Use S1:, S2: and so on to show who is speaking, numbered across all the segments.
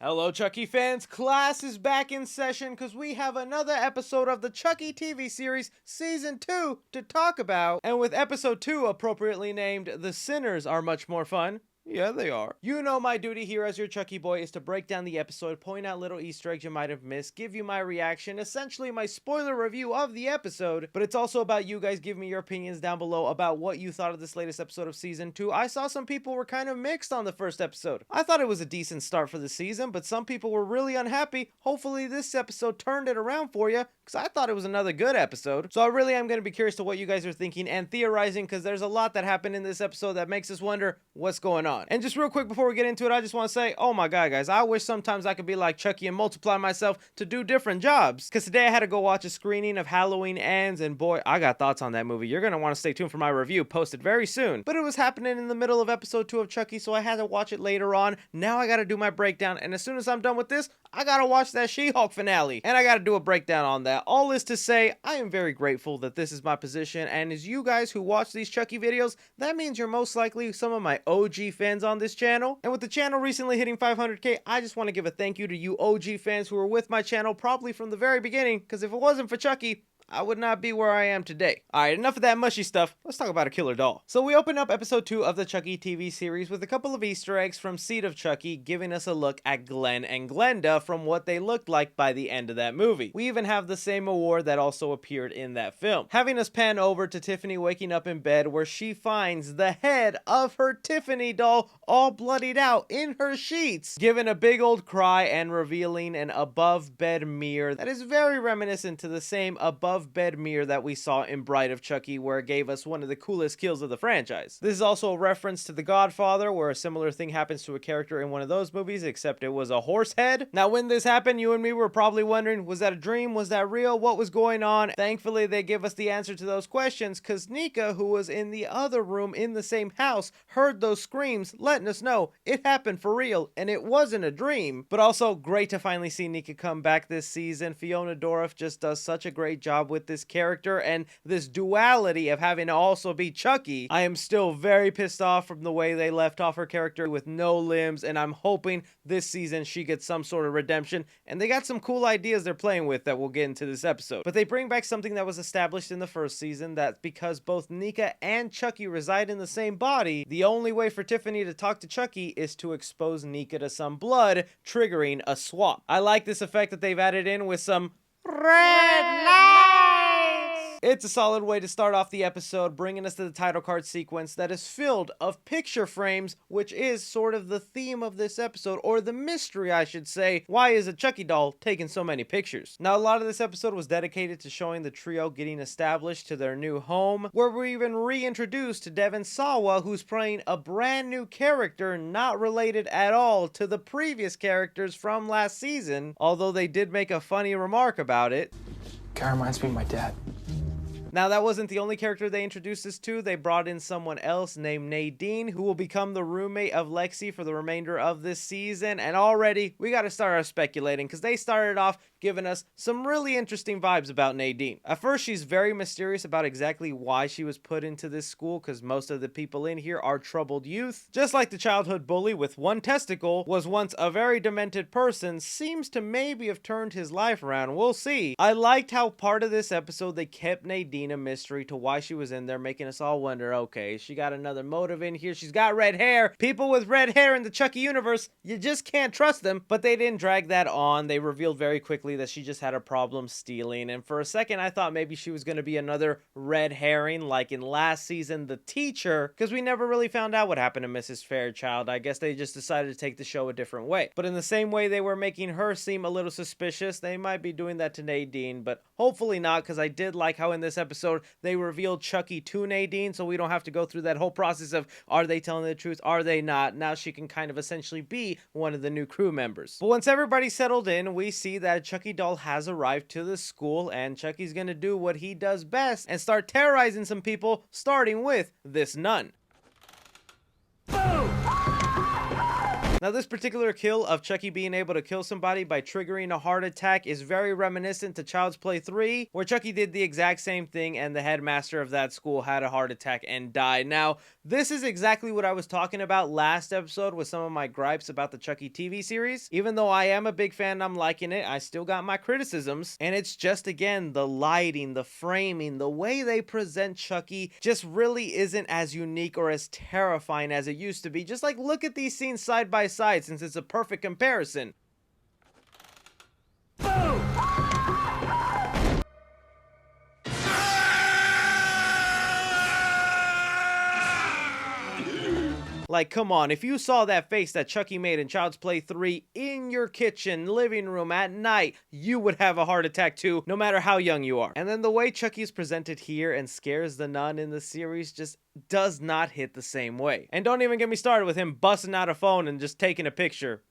S1: Hello Chucky fans, class is back in session because we have another episode of the Chucky TV Series Season 2 to talk about. And with episode 2 appropriately named The Sinners Are Much More Fun. Yeah, they are. You know my duty here as your Chucky boy is to break down the episode, point out little Easter eggs you might have missed, give you my reaction, essentially my spoiler review of the episode, but it's also about you guys giving me your opinions down below about what you thought of this latest episode of Season 2. I saw some people were kind of mixed on the first episode. I thought it was a decent start for the season, but some people were really unhappy. Hopefully this episode turned it around for you, because I thought it was another good episode. So I really am going to be curious to what you guys are thinking and theorizing, because there's a lot that happened in this episode that makes us wonder what's going on. And just real quick before we get into it, I just want to say, oh my god guys, I wish sometimes I could be like Chucky and multiply myself to do different jobs. Because today I had to go watch a screening of Halloween Ends, and boy, I got thoughts on that movie. You're going to want to stay tuned for my review, posted very soon. But it was happening in the middle of episode 2 of Chucky, so I had to watch it later on. Now I got to do my breakdown, and as soon as I'm done with this, I got to watch that She-Hulk finale. And I got to do a breakdown on that. All is to say, I am very grateful that this is my position, and as you guys who watch these Chucky videos, that means you're most likely some of my OG fans on this channel. And with the channel recently hitting 500k, I just want to give a thank you to you OG fans who were with my channel probably from the very beginning, because if it wasn't for Chucky, I would not be where I am today. Alright, enough of that mushy stuff. Let's talk about a killer doll. So we open up episode 2 of the Chucky TV series with a couple of Easter eggs from Seed of Chucky, giving us a look at Glenn and Glenda from what they looked like by the end of that movie. We even have the same award that also appeared in that film, having us pan over to Tiffany waking up in bed where she finds the head of her Tiffany doll all bloodied out in her sheets, giving a big old cry and revealing an above bed mirror that is very reminiscent to the same above bed mirror that we saw in Bride of Chucky, where it gave us one of the coolest kills of the franchise. This is also a reference to The Godfather, where a similar thing happens to a character in one of those movies, except it was a horse head. Now when this happened, you and me were probably wondering, was that a dream? Was that real? What was going on? Thankfully they give us the answer to those questions, because Nika, who was in the other room in the same house, heard those screams, letting us know it happened for real and it wasn't a dream. But also great to finally see Nika come back this season. Fiona Dourif just does such a great job with this character and this duality of having to also be Chucky. I am still very pissed off from the way they left off her character with no limbs, and I'm hoping this season she gets some sort of redemption, and they got some cool ideas they're playing with that we'll get into this episode. But they bring back something that was established in the first season, that because both Nika and Chucky reside in the same body, the only way for Tiffany to talk to Chucky is to expose Nika to some blood, triggering a swap. I like this effect that they've added in with some red light. It's a solid way to start off the episode, bringing us to the title card sequence that is filled of picture frames, which is sort of the theme of this episode, or the mystery I should say. Why is a Chucky doll taking so many pictures? Now a lot of this episode was dedicated to showing the trio getting established to their new home, where we're even reintroduced to Devon Sawa, who's playing a brand new character not related at all to the previous characters from last season, although they did make a funny remark about it.
S2: Guy reminds me of my dad.
S1: Now, that wasn't the only character they introduced us to. They brought in someone else named Nadine, who will become the roommate of Lexi for the remainder of this season. And already, we got to start our speculating, because they started off giving us some really interesting vibes about Nadine. At first, she's very mysterious about exactly why she was put into this school, because most of the people in here are troubled youth. Just like the childhood bully with one testicle was once a very demented person, seems to maybe have turned his life around. We'll see. I liked how part of this episode they kept Nadine a mystery to why she was in there, making us all wonder, okay, she got another motive in here. She's got red hair. People with red hair in the Chucky universe, you just can't trust them. But they didn't drag that on. They revealed very quickly that she just had a problem stealing, and for a second I thought maybe she was going to be another red herring like in last season The Teacher, because we never really found out what happened to Mrs. Fairchild. I guess they just decided to take the show a different way. But in the same way they were making her seem a little suspicious, they might be doing that to Nadine, but hopefully not, because I did like how in this episode they revealed Chucky to Nadine, so we don't have to go through that whole process of are they telling the truth, are they not. Now she can kind of essentially be one of the new crew members. But once everybody's settled in, we see that a Chucky doll has arrived to the school, and Chucky's gonna do what he does best and start terrorizing some people, starting with this nun. Boom! Now, this particular kill of Chucky being able to kill somebody by triggering a heart attack is very reminiscent to Child's Play 3, where Chucky did the exact same thing and the headmaster of that school had a heart attack and died. Now, this is exactly what I was talking about last episode with some of my gripes about the Chucky TV series. Even though I am a big fan, I'm liking it, I still got my criticisms. And it's just, again, the lighting, the framing, the way they present Chucky just really isn't as unique or as terrifying as it used to be. Just like, look at these scenes side by side, since it's a perfect comparison. Like, come on, if you saw that face that Chucky made in Child's Play 3 in your kitchen, living room at night, you would have a heart attack too, no matter how young you are. And then the way Chucky is presented here and scares the nun in the series just does not hit the same way. And don't even get me started with him busting out a phone and just taking a picture.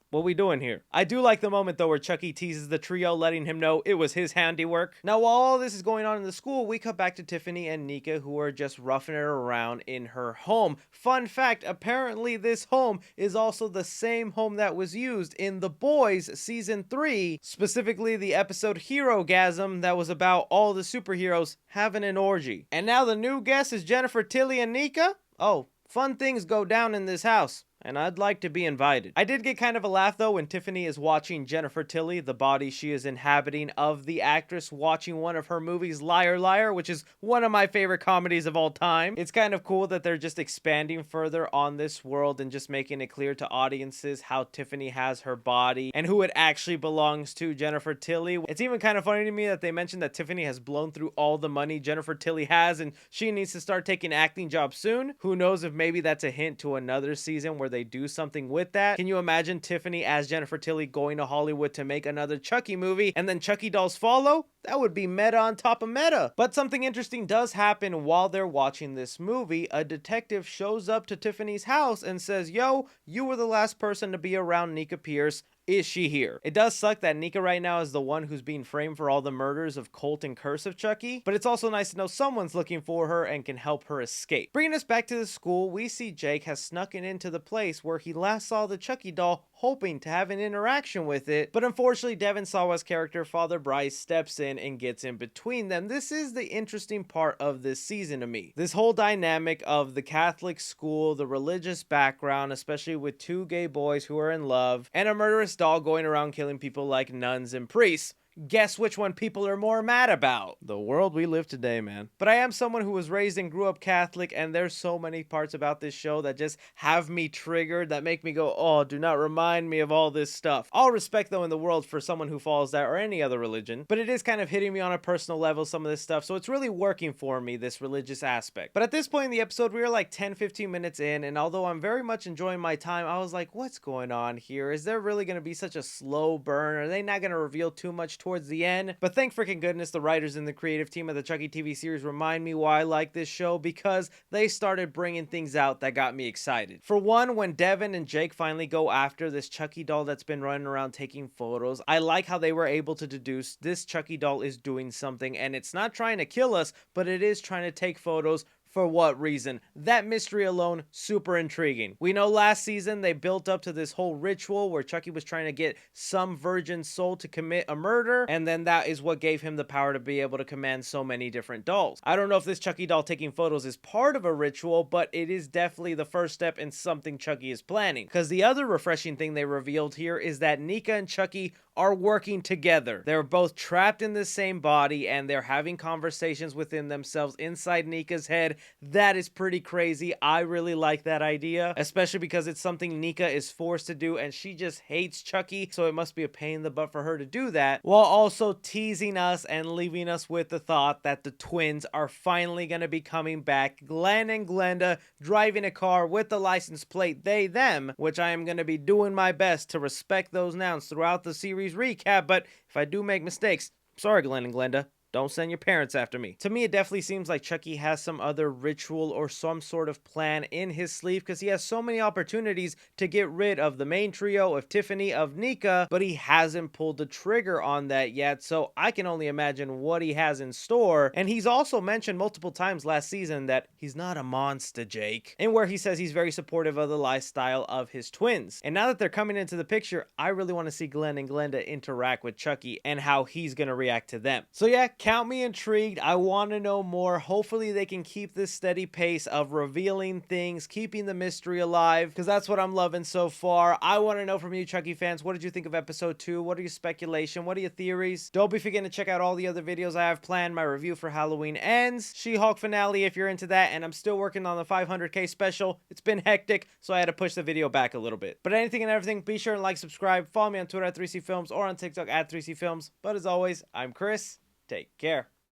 S1: What we doing here? I do like the moment though where Chucky teases the trio, letting him know it was his handiwork. Now, while all this is going on in the school, we cut back to Tiffany and Nika, who are just roughing it around in her home. Fun fact, apparently this home is also the same home that was used in The Boys Season 3, specifically the episode Hero-gasm that was about all the superheroes having an orgy. And now the new guest is Jennifer Tilly and Nika? Oh, fun things go down in this house, and I'd like to be invited. I did get kind of a laugh though when Tiffany is watching Jennifer Tilly, the body she is inhabiting of the actress, watching one of her movies, Liar Liar, which is one of my favorite comedies of all time. It's kind of cool that they're just expanding further on this world and just making it clear to audiences how Tiffany has her body and who it actually belongs to, Jennifer Tilly. It's even kind of funny to me that they mentioned that Tiffany has blown through all the money Jennifer Tilly has and she needs to start taking acting jobs soon. Who knows if maybe that's a hint to another season where they do something with that. Can you imagine Tiffany as Jennifer Tilly going to Hollywood to make another Chucky movie and then Chucky dolls follow? That would be meta on top of meta. But something interesting does happen while they're watching this movie. A detective shows up to Tiffany's house and says, "Yo, you were the last person to be around Nika Pierce. Is she here?" It does suck that Nika right now is the one who's being framed for all the murders of Colt and Curse of Chucky, but it's also nice to know someone's looking for her and can help her escape. Bringing us back to the school, we see Jake has snuck into the place where he last saw the Chucky doll, hoping to have an interaction with it, but unfortunately Devon Sawa's character, Father Bryce, steps in and gets in between them. This is the interesting part of this season to me. This whole dynamic of the Catholic school, the religious background, especially with two gay boys who are in love, and a murderous doll going around killing people like nuns and priests. Guess which one people are more mad about? The world we live today, man. But I am someone who was raised and grew up Catholic, and there's so many parts about this show that just have me triggered, that make me go, oh, do not remind me of all this stuff. All respect, though, in the world for someone who follows that or any other religion, but it is kind of hitting me on a personal level, some of this stuff, so it's really working for me, this religious aspect. But at this point in the episode, we were like 10-15 minutes in, and although I'm very much enjoying my time, I was like, what's going on here? Is there really going to be such a slow burn? Are they not going to reveal too much towards the end? But thank freaking goodness the writers and the creative team of the Chucky TV series remind me why I like this show, because they started bringing things out that got me excited. For one, when Devon and Jake finally go after this Chucky doll that's been running around taking photos, I like how they were able to deduce this Chucky doll is doing something, and it's not trying to kill us, but it is trying to take photos. For what reason? That mystery alone, super intriguing. We know last season they built up to this whole ritual where Chucky was trying to get some virgin soul to commit a murder, and then that is what gave him the power to be able to command so many different dolls. I don't know if this Chucky doll taking photos is part of a ritual, but it is definitely the first step in something Chucky is planning. Because the other refreshing thing they revealed here is that Nika and Chucky are working together. They're both trapped in the same body and they're having conversations within themselves inside Nika's head. That is pretty crazy. I really like that idea, especially because it's something Nika is forced to do and she just hates Chucky, so it must be a pain in the butt for her to do that, while also teasing us and leaving us with the thought that the twins are finally going to be coming back. Glenn and Glenda driving a car with the license plate they, them, which I am going to be doing my best to respect those nouns throughout the series recap, but if I do make mistakes, sorry Glenn and Glenda. Don't send your parents after me. To me, it definitely seems like Chucky has some other ritual or some sort of plan in his sleeve, because he has so many opportunities to get rid of the main trio of Tiffany, of Nika, but he hasn't pulled the trigger on that yet, so I can only imagine what he has in store. And he's also mentioned multiple times last season that he's not a monster, Jake, and where he says he's very supportive of the lifestyle of his twins. And now that they're coming into the picture, I really want to see Glenn and Glenda interact with Chucky and how he's gonna react to them. So yeah, count me intrigued. I want to know more. Hopefully they can keep this steady pace of revealing things, keeping the mystery alive, because that's what I'm loving so far. I want to know from you, Chucky fans, what did you think of episode 2? What are your speculation? What are your theories? Don't be forgetting to check out all the other videos I have planned. My review for Halloween Ends, She-Hulk finale if you're into that, and I'm still working on the 500k special. It's been hectic, so I had to push the video back a little bit. But anything and everything, be sure and like, subscribe, follow me on Twitter at 3C Films or on TikTok at 3C Films. But as always, I'm Chris. Take care.